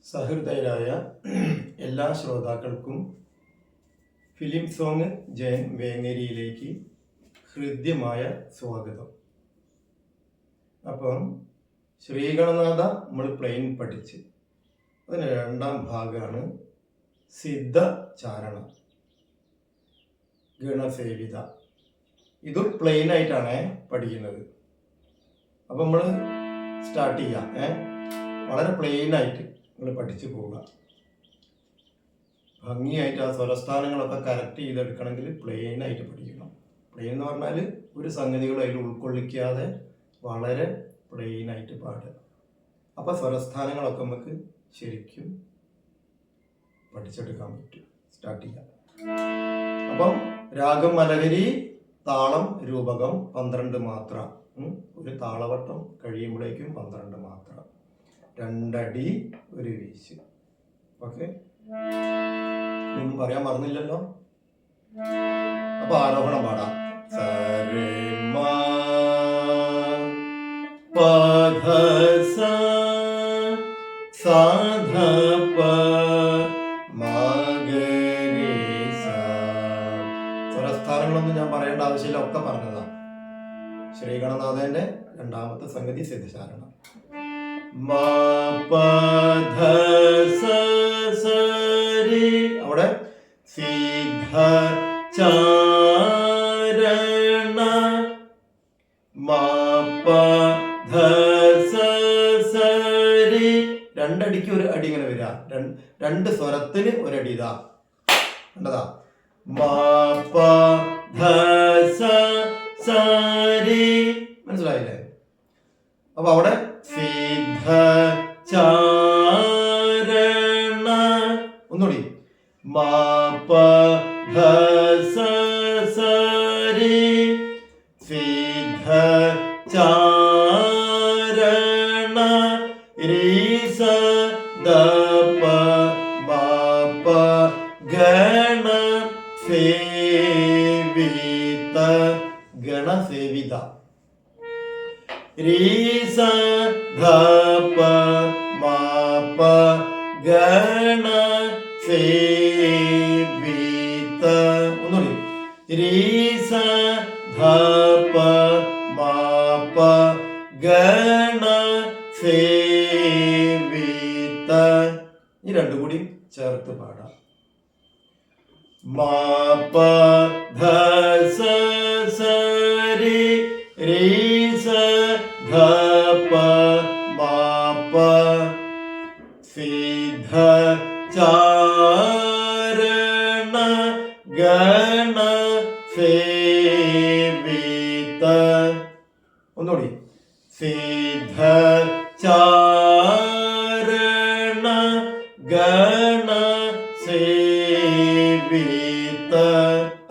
സഹൃദയരായ എല്ലാ ശ്രോതാക്കൾക്കും film song Jayan വേങ്ങേരിയിലേക്ക് ഹൃദ്യമായ സ്വാഗതം. അപ്പം ശ്രീഗണനാഥ നമ്മൾ പ്ലെയിൻ പഠിച്ച് അതിന് രണ്ടാം ഭാഗമാണ് സിദ്ധചാരണ ഗണസേവിത. ഇത് പ്ലെയിനായിട്ടാണ് പഠിക്കുന്നത്. അപ്പം നമ്മൾ സ്റ്റാർട്ട് ചെയ്യാം. വളരെ പ്ലെയിനായിട്ട് നിങ്ങൾ പഠിച്ചു പോവുക. ഭംഗിയായിട്ട് ആ സ്വരസ്ഥാനങ്ങളൊക്കെ കറക്റ്റ് ചെയ്തെടുക്കണമെങ്കിൽ പ്ലെയിനായിട്ട് പഠിക്കണം. പ്ലെയിൻ എന്ന് പറഞ്ഞാൽ ഒരു സംഗതികളും അതിൽ ഉൾക്കൊള്ളിക്കാതെ വളരെ പ്ലെയിനായിട്ട് പാടുക. അപ്പോൾ സ്വരസ്ഥാനങ്ങളൊക്കെ നമുക്ക് ശരിക്കും പഠിച്ചെടുക്കാൻ പറ്റും. സ്റ്റാർട്ട് ചെയ്യാം. അപ്പം രാഗം മലഹരി, താളം രൂപകം 12 മാത്ര. ഒരു താളവട്ടം കഴിയുമ്പോഴേക്കും 12 മാത്ര, 2 അടി ഒരു വീശ്. ഓക്കെ, ഒന്നും പറയാൻ മറന്നില്ലല്ലോ. അപ്പൊ ആരോഹണം പാടാം. സ്വരസ്ഥാനങ്ങളൊന്നും ഞാൻ പറയേണ്ട ആവശ്യമില്ല, ഒക്കെ പറഞ്ഞതാ. ശ്രീഗണനാഥന്റെ രണ്ടാമത്തെ സംഗതി സിദ്ധചാരണ. അവിടെ സിദ്ധചാരണ രണ്ടടിക്ക് ഒരു അടി ഇങ്ങനെ വരിക. രണ്ട് സ്വരത്തിന് ഒരടി. ഇതാ കണ്ടതാ. മനസ്സിലായില്ലേ? അപ്പൊ അവിടെ സിദ്ധചാരണ. ഒന്നുകൂടി. സിദ്ധചാരണ ഗണസേവിത. ഗണസേവിത. രീസ ധപ മാപ ഗണസേവിത. ഒന്നുകൂടി. രീസ ധപ മാപ ഗണസേവിത. ഈ രണ്ടും കൂടി ചേർത്ത് പാടാം. മാപ ധസ സരി രീസ ധപ മാപ. സിദ്ധചാരണ ഗണസേവിത. ഒന്നുകൂടി. സിദ്ധചാരണ ഗണസേവിത.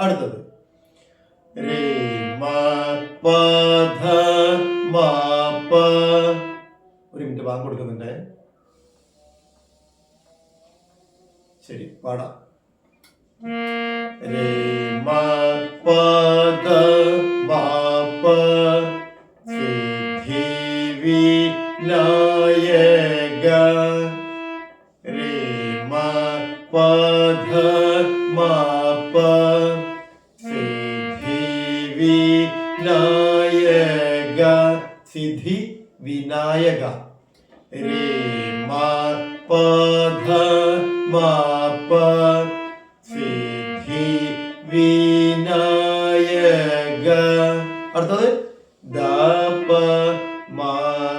അടുത്തത് രേ മ ധ മ പ. ഒരു മിനിറ്റ് വാങ്ങ് കൊടുക്കുന്നുണ്ട്. ശരി, പാടാം. രേ മ പ ധ മ പ. സിദ്ധി വിനായക. രേ മ പ ധ മ പ. സിദ്ധി വിനായക. സിദ്ധി വിനായക. രേ മ പ ധ മ പ. സിദ്ധി വിനായക. അടുത്തത് ദ പ മ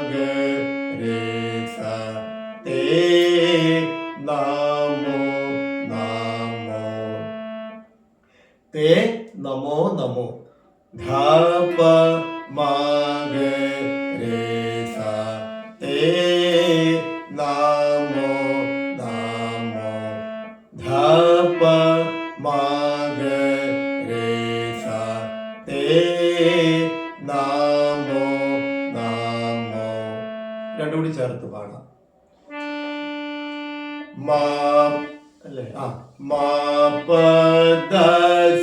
ഗ രേ സ. തേ നമോ നമോ. തേ നമോ നമോ. ധ പ മ ഗ രേ സ. തേ നമോ നമോ. ധ പ മ ഗ രേ സ. തേ നമോ നമോ. രണ്ടും കൂടി ചേർത്ത് പാടാം. മാ അല്ലേ? മാ പ ധ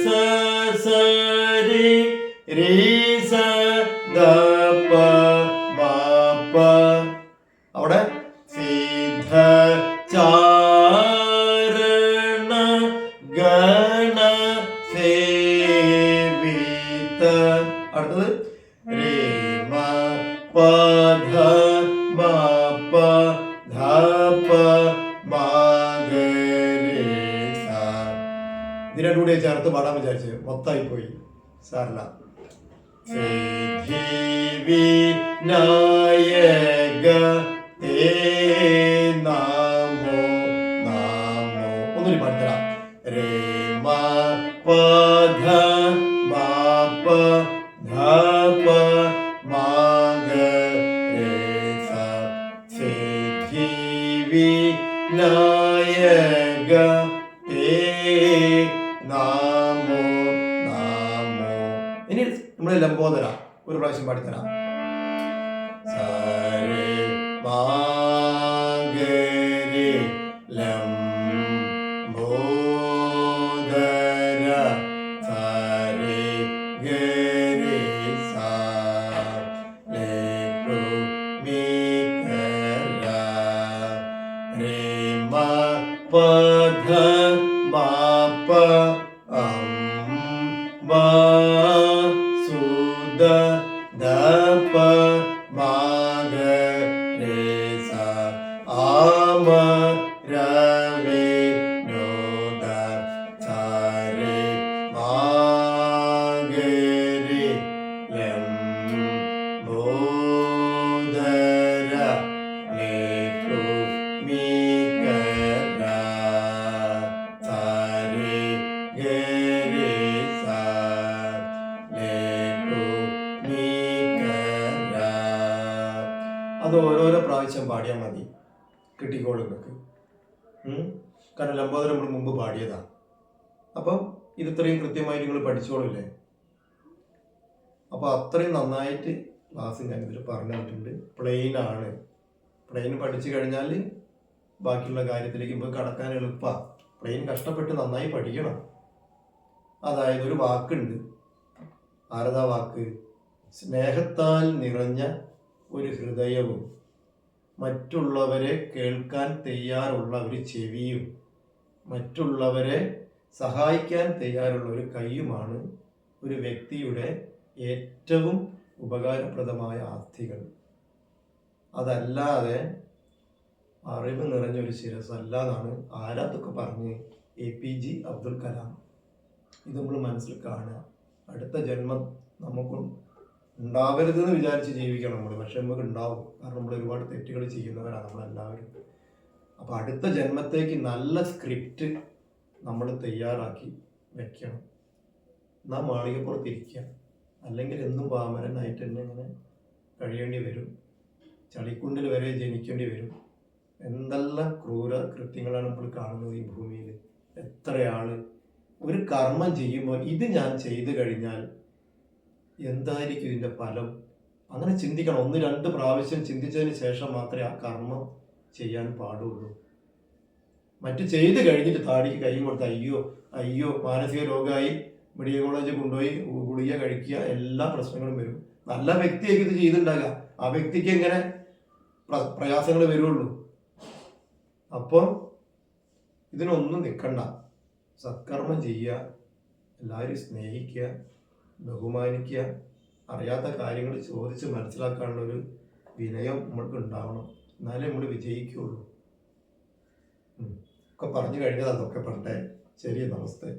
സ സരി രീ സ ധ പ മ പ. അവിടെ സിദ്ധ ധപ മഗരേ സ. ഇത് രണ്ടും കൂടി ചേർത്ത് പാടാൻ വിചാരിച്ചു, മൊത്തമായി പോയി, സാറില്ല. സിദ്ധി വിനായക തേ നമോ നമോ. ഒന്നുകൂടി പാടിത്തരാം. രേ മ പ ധ മ പ ധ പ മ ഗ രേ സ. സിദ്ധി വിനായക തേ നമോ നമോ. ഇനി നമ്മൾ ലംബോദര ഒരു പ്രാവശ്യം പാടിത്തരാം. സരേ മാഗരേ ലംബോദര സരേ ഗരേ സ ലേ പ്രു മീ കര രേ മ പ ധ മ പ അം ബ സു ധ ധ പ മ ഗ രേ സ ആമ രവേ നോ ധ സ രേ മ ഗ രേ ലംബോദര ലേ പ്രു മീ കര സ രേ ഗരേ സ ലേ പ്രു മീ കര. അത് ഓരോരോ പ്രാവശ്യം പാടിയാൽ മതി, കിട്ടിക്കോളും നിങ്ങൾക്ക്. കാരണം ലംബോദരം നമ്മൾ മുമ്പ് പാടിയതാണ്. അപ്പം ഇത് ഇത്രയും കൃത്യമായിട്ട് നിങ്ങൾ പഠിച്ചോളില്ലേ. അപ്പോൾ അത്രയും നന്നായിട്ട് ക്ലാസ് ഞാനിതിൽ പറഞ്ഞു തന്നിട്ടുണ്ട്. പ്ലെയിൻ ആണ്. പ്ലെയിൻ പഠിച്ചു കഴിഞ്ഞാൽ ബാക്കിയുള്ള കാര്യത്തിലേക്ക് ഇപ്പോൾ കടക്കാൻ എളുപ്പമാണ്. പ്ലെയിൻ കഷ്ടപ്പെട്ട് നന്നായി പഠിക്കണം. അതായത് ഒരു വാക്കുണ്ട്, ആരതാ വാക്ക്? സ്നേഹത്താൽ നിറഞ്ഞ ഒരു ഹൃദയവും മറ്റുള്ളവരെ കേൾക്കാൻ തയ്യാറുള്ള ഒരു ചെവിയും മറ്റുള്ളവരെ സഹായിക്കാൻ തയ്യാറുള്ള ഒരു കൈയുമാണ് ഒരു വ്യക്തിയുടെ ഏറ്റവും ഉപകാരപ്രദമായ ആസ്തികൾ. അതല്ലാതെ അറിവ് നിറഞ്ഞൊരു ശിരസല്ലാന്നാണ് ആരാതൊക്കെ പറഞ്ഞ് APJ അബ്ദുൽ കലാം. ഇത് നമ്മൾ മനസ്സിൽ കാണുക. അടുത്ത ജന്മം നമുക്ക് ഉണ്ടാവരുതെന്ന് വിചാരിച്ച് ജീവിക്കണം നമ്മൾ. പക്ഷെ നമുക്ക് ഉണ്ടാവും. കാരണം നമ്മൾ ഒരുപാട് തെറ്റുകൾ ചെയ്യുന്നവരാണ് നമ്മളെല്ലാവരും. അപ്പോൾ അടുത്ത ജന്മത്തേക്ക് നല്ല സ്ക്രിപ്റ്റ് നമ്മൾ തയ്യാറാക്കി വെക്കണം. നാം മാളികപ്പുറത്തിരിക്കുക. അല്ലെങ്കിൽ എന്നും പാമരനായിട്ട് തന്നെ ഇങ്ങനെ കഴിയേണ്ടി വരും. ചളിക്കുണ്ടിൽ വരെ ജനിക്കേണ്ടി വരും. എന്തെല്ലാം ക്രൂര കൃത്യങ്ങളാണ് നമ്മൾ കാണുന്നത് ഈ ഭൂമിയിൽ. എത്രയാൾ ഒരു കർമ്മം ചെയ്യുമ്പോൾ ഇത് ഞാൻ ചെയ്തു കഴിഞ്ഞാൽ എന്തായിരിക്കും ഇതിൻ്റെ ഫലം? അങ്ങനെ ചിന്തിക്കണം. 1-2 പ്രാവശ്യം ചിന്തിച്ചതിന് ശേഷം മാത്രമേ ആ കർമ്മം ചെയ്യാൻ പാടുള്ളൂ. മറ്റു ചെയ്ത് കഴിഞ്ഞിട്ട് താടിക്ക് കൈ കൊടുത്ത് അയ്യോ അയ്യോ മാനസിക രോഗമായി മെഡിക്കൽ കോളേജിൽ കൊണ്ടുപോയി ഗുളിക കഴിക്കുക, എല്ലാ പ്രശ്നങ്ങളും വരും. നല്ല വ്യക്തിയൊക്കെ ഇത് ചെയ്തിട്ടുണ്ടാകുക, ആ വ്യക്തിക്ക് എങ്ങനെ പ്രയാസങ്ങൾ വരുള്ളൂ. അപ്പോൾ ഇതിനൊന്നും നിൽക്കണ്ട. സത്കർമ്മം ചെയ്യുക, എല്ലാവരും സ്നേഹിക്കുക, ബഹുമാനിക്കുക, അറിയാത്ത കാര്യങ്ങൾ ചോദിച്ച് മനസ്സിലാക്കാനുള്ളൊരു വിനയം നമ്മൾക്ക് ഉണ്ടാവണം. എന്നാലേ നമ്മൾ വിജയിക്കുകയുള്ളൂ. ഒക്കെ പറഞ്ഞു കഴിഞ്ഞത് അതൊക്കെ പറഞ്ഞേ. ശരി, നമസ്തേ.